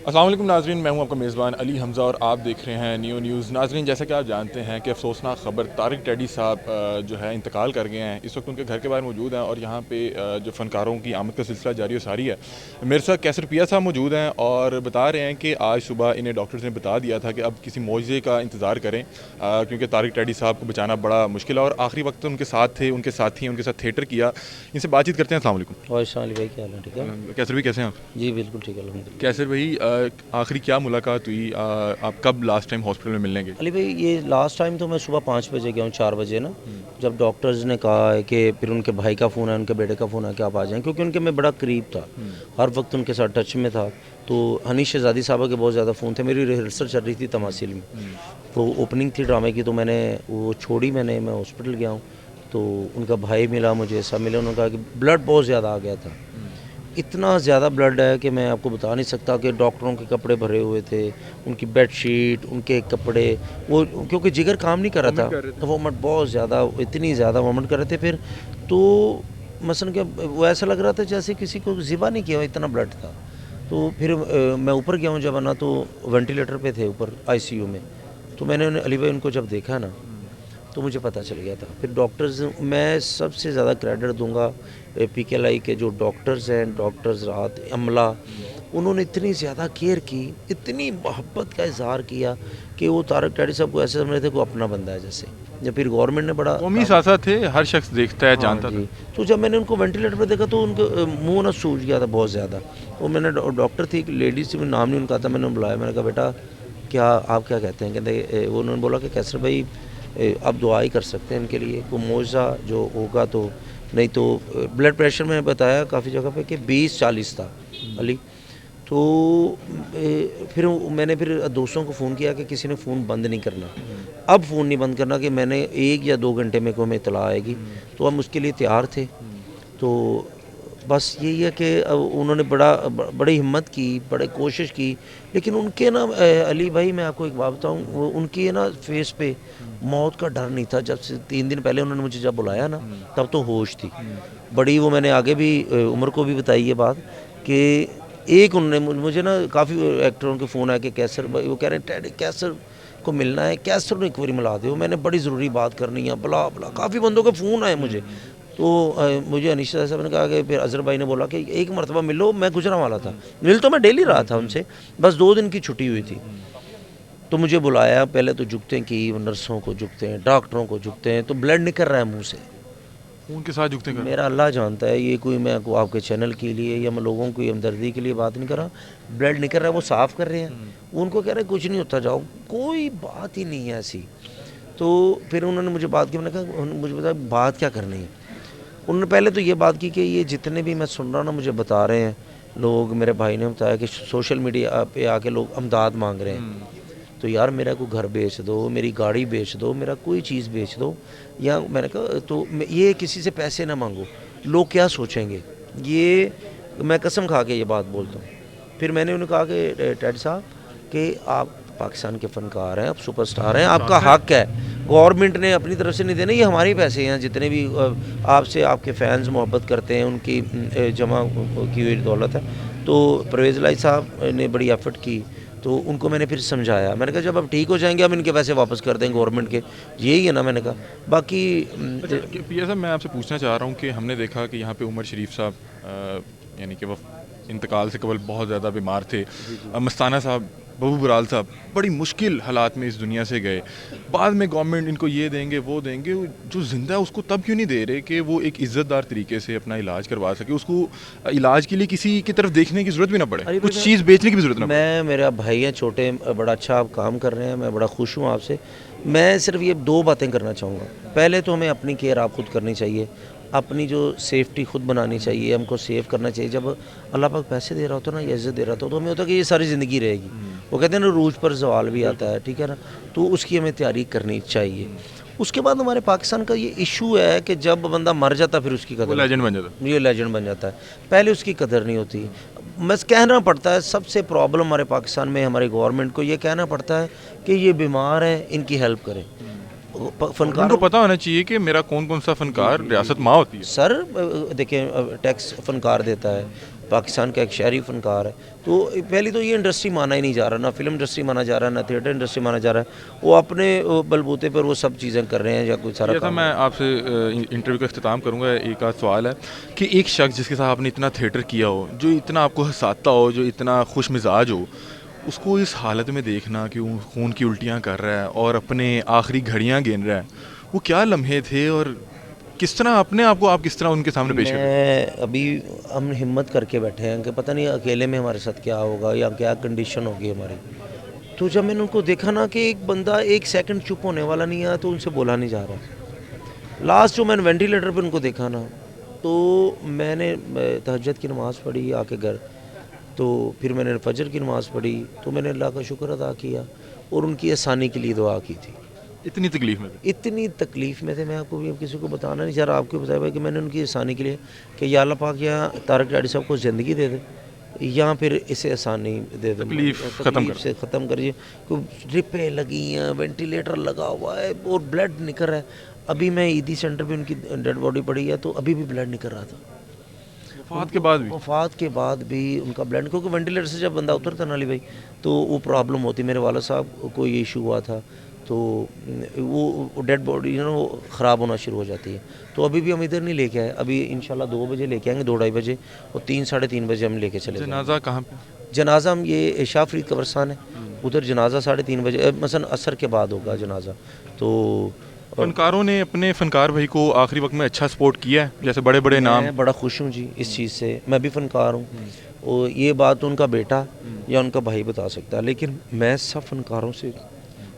अस्सलाम वालेकुम नाज़रीन, मैं हूं आपका मेज़बान अली हमज़ा और आप देख रहे हैं न्यू न्यूज़। नाज़रीन, जैसा कि आप जानते हैं कि अफसोसनाक ख़बर तारिक टैडी साहब जो है इंतकाल कर गए हैं। इस वक्त उनके घर के बाहर मौजूद हैं और यहाँ पे जो फ़नकारों की आमद का सिलसिला जारी व सारी है। मेरे साथ कैसर पिया साहब मौजूद हैं और बता रहे हैं कि आज सुबह इन्हें डॉक्टर्स ने बता दिया था कि अब किसी मौजज़े का इंतज़ार करें, क्योंकि तारिक टैडी साहब को बचाना बड़ा मुश्किल है और आखिरी वक्त उनके साथ थे, उनके साथी उनके साथ थिएटर किया। इनसे बातचीत करते हैं। अस्सलाम वालेकुम। और शाली भाई, क्या हाल है? ठीक है कैसर भाई, कैसे हैं आप? जी, बिल्कुल ठीक है अल्हम्दुलिल्लाह। कैसर भाई, आखिरी क्या मुलाकात हुई? आप कब लास्ट टाइम हॉस्पिटल में मिलने गए? अली भाई, ये लास्ट टाइम तो मैं सुबह 5 बजे गया हूँ, 4 बजे ना, जब डॉक्टर्स ने कहा है कि फिर उनके भाई का फ़ोन है, उनके बेटे का फ़ोन है कि आप आ जाएं, क्योंकि उनके मैं बड़ा करीब था, हर वक्त उनके साथ टच में था। तो हनीश शहज़ादी साहबा के बहुत ज़्यादा फ़ोन थे। मेरी रिहर्सल चल रही थी तमासिल में, तो ओपनिंग थी ड्रामे की, तो मैंने वो छोड़ी, मैं हॉस्पिटल गया हूँ। तो उनका भाई मिला मुझे, सब मिले, उन्होंने कहा कि ब्लड बहुत ज़्यादा आ गया था। इतना ज़्यादा ब्लड है कि मैं आपको बता नहीं सकता, कि डॉक्टरों के कपड़े भरे हुए थे, उनकी बेडशीट, उनके कपड़े, वो क्योंकि जिगर काम नहीं कर रहा था, तो वोमिट बहुत ज़्यादा, इतनी ज़्यादा वोमिट कर रहे थे। फिर तो मसलन कि वो ऐसा लग रहा था जैसे किसी को ज़िबा नहीं किया, इतना ब्लड था। तो फिर मैं ऊपर गया हूँ जब ना, तो वेंटिलेटर पे थे ऊपर आईसीयू में। तो मैंने अली भाई उनको जब देखा ना, तो मुझे पता चल गया था। फिर डॉक्टर्स, मैं सबसे ज़्यादा क्रेडिट दूंगा पीकेएलआई के जो डॉक्टर्स हैं, डॉक्टर्स रात अमला, उन्होंने इतनी ज़्यादा केयर की, इतनी मोहब्बत का इजहार किया कि वो तारक टैडी साहब को ऐसे समझ रहे थे को अपना बंदा है जैसे। जब फिर गवर्नमेंट ने बड़ा कौमी सासा थे, हर शख्स देखता है, हाँ जानता था। जी, तो जब मैंने उनको वेंटिलेटर पर देखा तो उनका मुंह ना सूज गया था बहुत ज़्यादा। वो मैंने डॉक्टर थी, एक लेडी थी, नाम नहीं उनका था, मैंने ब्लाया, मैंने कहा बेटा क्या आप क्या कहते हैं? कहते वो, उन्होंने बोला कि कैसर भाई आप दुआ ही कर सकते हैं इनके लिए, कोई मौजा जो होगा तो, नहीं तो ब्लड प्रेशर मैंने बताया काफ़ी जगह पे कि 20-40 था अली। तो फिर मैंने फिर दोस्तों को फ़ोन किया कि किसी ने फ़ोन बंद नहीं करना, अब फ़ोन नहीं बंद करना, कि मैंने 1 या 2 घंटे में को हमें इत्तला आएगी। तो हम उसके लिए तैयार थे। तो बस यही है कि उन्होंने बड़ी हिम्मत की, बड़ी कोशिश की, लेकिन उनके ना अली भाई, मैं आपको एक बात बताऊँ, वो उनकी है ना फेस पे मौत का डर नहीं था। जब से 3 दिन पहले उन्होंने मुझे जब बुलाया ना, तब तो होश थी बड़ी। वो मैंने आगे भी उमर को भी बताई ये बात, कि एक उन्होंने मुझे ना काफ़ी एक्टरों के फ़ोन आए कि कैसर भाई, वो कह रहे हैं टैडी कैसर को मिलना है, कैसर ने एक बारी मिला दो, मैंने बड़ी ज़रूरी बात करनी है, बला बला, काफ़ी बंदों के फ़ोन आए मुझे। तो मुझे अनीशा साहब ने कहा कि फिर अज़हर भाई ने बोला कि एक मरतबा मिलो, मैं गुजरा वाला था, मिल तो मैं डेली रहा था उनसे, बस 2 दिन की छुट्टी हुई थी। तो मुझे बुलाया, पहले तो झुकते हैं कि नर्सों को झुकते हैं, डॉक्टरों को झुकते हैं, तो ब्लड निकल रहा है मुंह से। उनके साथ झुकते कर। मेरा अल्लाह जानता है, ये कोई मैं को आपके चैनल के लिए या मैं लोगों की हमदर्दी के लिए बात नहीं कर रहा। ब्लड निकल रहा है, वो साफ़ कर रहे हैं, उनको कह रहे हैं कुछ नहीं होता, जाओ, कोई बात ही नहीं है ऐसी। तो फिर उन्होंने मुझे बात की, मैंने कहा मुझे बताया बात क्या करनी है। उन्होंने पहले तो ये बात की कि ये जितने भी मैं सुन रहा हूँ ना, मुझे बता रहे हैं लोग, मेरे भाई ने बताया कि सोशल मीडिया पे आके लोग अमदाद मांग रहे हैं। तो यार मेरा कोई घर बेच दो, मेरी गाड़ी बेच दो, मेरा कोई चीज़ बेच दो। या मैंने कहा तो ये किसी से पैसे ना मांगो, लोग क्या सोचेंगे, ये मैं कसम खा के ये बात बोलता हूँ। फिर मैंने उन्हें कहा कि टैड साहब कि आप पाकिस्तान के फ़नकार हैं, आप सुपरस्टार हैं, आपका हक है, गवर्नमेंट ने अपनी तरफ से नहीं देना, ये हमारे पैसे हैं, जितने भी आपसे आपके फैंस मोहब्बत करते हैं, उनकी जमा की हुई दौलत है। तो परवेज़ लाई साहब ने बड़ी एफर्ट की, तो उनको मैंने फिर समझाया, मैंने कहा जब आप ठीक हो जाएंगे हम इनके पैसे वापस कर देंगे गवर्नमेंट के, यही है ना, मैंने कहा बाकी अच्छा पिया साहब, मैं आपसे पूछना चाह रहा हूँ कि हमने देखा कि यहाँ पे उमर शरीफ साहब, यानी कि वो इंतकाल से कबल बहुत ज़्यादा बीमार थे। मस्ताना साहब, बबू बराल साहब बड़ी मुश्किल हालात में इस दुनिया से गए। बाद में गवर्नमेंट इनको ये देंगे वो देंगे, जो ज़िंदा है उसको तब क्यों नहीं दे रहे कि वो एक इज़्ज़तदार तरीके से अपना इलाज करवा सके, उसको इलाज के लिए किसी की तरफ देखने की ज़रूरत भी ना पड़े, कुछ चीज़ बेचने की भी ज़रूरत ना पड़े। मैं, मेरा भाई है छोटे, बड़ा अच्छा आप काम कर रहे हैं, मैं बड़ा खुश हूँ आपसे। मैं सिर्फ ये 2 बातें करना चाहूँगा। पहले तो हमें अपनी केयर आप खुद करनी चाहिए, अपनी जो सेफ्टी खुद बनानी चाहिए, हमको सेव करना चाहिए। जब अल्लाह पाक पैसे दे रहा होता है ना, या इज़्ज़त दे रहा होता है, तो हमें होता है कि ये सारी ज़िंदगी रहेगी। वो कहते हैं ना रूज पर ज़वाल भी आता है, ठीक है ना, तो उसकी हमें तैयारी करनी चाहिए। उसके बाद हमारे पाकिस्तान का ये इशू है कि जब बंदा मर जाता फिर उसकी वो कदर, लेजेंड बन जाता है। ये लेजेंड बन जाता है, पहले उसकी कदर नहीं होती। बस कहना पड़ता है, सबसे प्रॉब्लम हमारे पाकिस्तान में हमारी गवर्नमेंट को ये कहना पड़ता है कि ये बीमार है, इनकी हेल्प करें। उनको फनकारों, पता होना चाहिए कि मेरा कौन कौन सा फनकार रियासत माँ होती है। सर देखें, टैक्स फनकार देता है, पाकिस्तान का एक शहरी फ़नकार है। तो पहले तो ये इंडस्ट्री माना ही नहीं जा रहा, ना फिल्म इंडस्ट्री माना जा रहा है, ना थिएटर इंडस्ट्री माना जा रहा है। वो अपने बलबूते पर वो सब चीज़ें कर रहे हैं या कोई सारा जैसा काम। मैं आपसे इंटरव्यू का अख्ताम करूँगा, एक आध सवाल है कि एक शख्स जिसके साथ आपने इतना थिएटर किया हो, जो इतना आपको हँसाता हो, जो इतना खुश मिजाज हो, उसको इस हालत में देखना कि वो खून की उल्टियाँ कर रहा है और अपने आखिरी घड़ियाँ गिन रहा है, वो क्या लम्हे थे और किस तरह अपने आप को आप किस तरह उनके सामने पेश करते मैं अभी हम हिम्मत करके बैठे हैं कि पता नहीं अकेले में हमारे साथ क्या होगा या क्या कंडीशन होगी हमारी। तो जब मैंने उनको देखा ना कि एक बंदा एक सेकंड चुप होने वाला नहीं है, तो उनसे बोला नहीं जा रहा। लास्ट जो मैंने वेंटिलेटर पे उनको देखा ना, तो मैंने तहज्जुद की नमाज़ पढ़ी आके घर, तो फिर मैंने फजर की नमाज़ पढ़ी, तो मैंने अल्लाह का शुक्र अदा किया और उनकी आसानी के लिए दुआ की थी। इतनी तकलीफ में थे? इतनी तकलीफ़ में थे, मैं आपको भी अब किसी को बताना नहीं चाह रहा, आपको बताया भाई कि मैंने उनकी आसानी के लिए कि या अल्लाह पाक या तारक डैडी साहब को ज़िंदगी दे दे या फिर इसे आसानी दे दे, तकलीफ ख़त्म कर से ख़त्म करिए। ड्रिपें लगी हैं, वेंटिलेटर लगा हुआ है और ब्लड निकल रहा है। अभी मैं ईदी सेंटर पे उनकी डेड बॉडी पड़ी है, तो अभी भी ब्लड निकल रहा था। वफ़ात के बाद भी? वफ़ात के बाद भी उनका ब्लड, क्योंकि वेंटिलेटर से जब बंदा उतरता ना अली भाई, तो वो प्रॉब्लम होती। मेरे वाला साहब को ये इशू हुआ था, तो वो डेड बॉडी वो ख़राब होना शुरू हो जाती है। तो अभी भी हम इधर नहीं लेके आए, अभी इंशाल्लाह 2 बजे लेके आएंगे, 2 ढाई बजे, और 3 साढ़े 3 बजे हम लेके चले जाएंगे। जनाजा कहाँ पे? जनाजा हम ये शाह फरीद कब्रस्तान है, उधर जनाजा 3:30 बजे मसलन असर के बाद होगा जनाजा। तो फनकारों ने अपने फनकार भाई को आखिरी वक्त में अच्छा सपोर्ट किया है, जैसे बड़े बड़े नाम। मैं बड़ा खुश हूँ जी इस चीज़ से, मैं भी फ़नकार हूँ और ये बात उनका बेटा या उनका भाई बता सकता है, लेकिन मैं सब फ़नकारों से,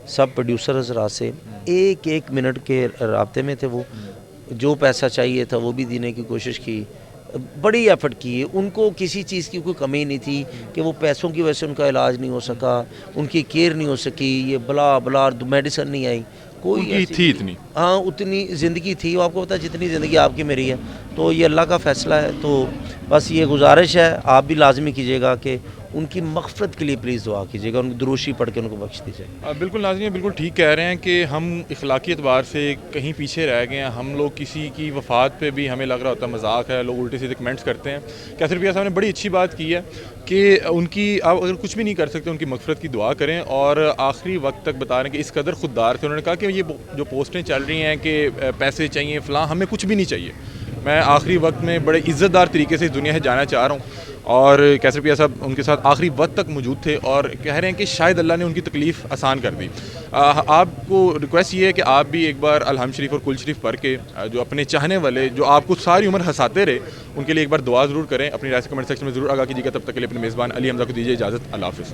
सब प्रोड्यूसर हज़रात से एक एक मिनट के राब्ते में थे। वो जो पैसा चाहिए था वो भी देने की कोशिश की, बड़ी एफर्ट की। उनको किसी चीज़ की कोई कमी नहीं थी कि वो पैसों की वजह से उनका इलाज नहीं हो सका, उनकी केयर नहीं हो सकी, ये बला बला मेडिसिन नहीं आई, कोई उनकी ऐसी थी इतनी। हाँ उतनी ज़िंदगी थी। वो आपको पता है जितनी ज़िंदगी आपकी मेरी है, तो ये अल्लाह का फ़ैसला है। तो बस ये गुजारिश है, आप भी लाजमी कीजिएगा कि उनकी मग़फ़िरत के लिए प्लीज़ दुआ कीजिएगा, उनकी दुरूशी पढ़ के उनको बख्श दीजिए। बिल्कुल नाज़रीन, बिल्कुल ठीक कह रहे हैं कि हम इखलाकी एतबार से कहीं पीछे रह गए हैं। हम लोग किसी की वफ़ात पे भी हमें लग रहा होता है मजाक है, लोग उल्टे सीधे कमेंट्स करते हैं। कैसर भैया साहब ने बड़ी अच्छी बात की है कि उनकी, आप अगर कुछ भी नहीं कर सकते, उनकी मग़फ़िरत की दुआ करें, और आखिरी वक्त तक बता रहे हैं कि इस कदर खुददार थे। उन्होंने कहा कि ये जो पोस्टें चल रही हैं कि पैसे चाहिए फ़लाँ, हमें कुछ भी नहीं चाहिए, मैं आखिरी वक्त में बड़े इज़्ज़तदार तरीके से इस दुनिया से जाना चाह रहा हूँ। और कैसर भैया साहब उनके साथ आखिरी वक्त तक मौजूद थे और कह रहे हैं कि शायद अल्लाह ने उनकी तकलीफ़ आसान कर दी। आपको रिक्वेस्ट ये है कि आप भी एक बार अलहम शरीफ और कुल शरीफ पढ़ के जो अपने चाहने वाले, जो आपको सारी उम्र हंसाते रहे, उनके लिए एक बार दुआ ज़रूर करें। अपनी राय से कमेंट सेक्शन में ज़रूर आगाह कीजिएगा। तब तक के लिए अपने मेज़बान अली हमज़ा को दीजिए इजाज़त। अल्लाह हाफ़िज़।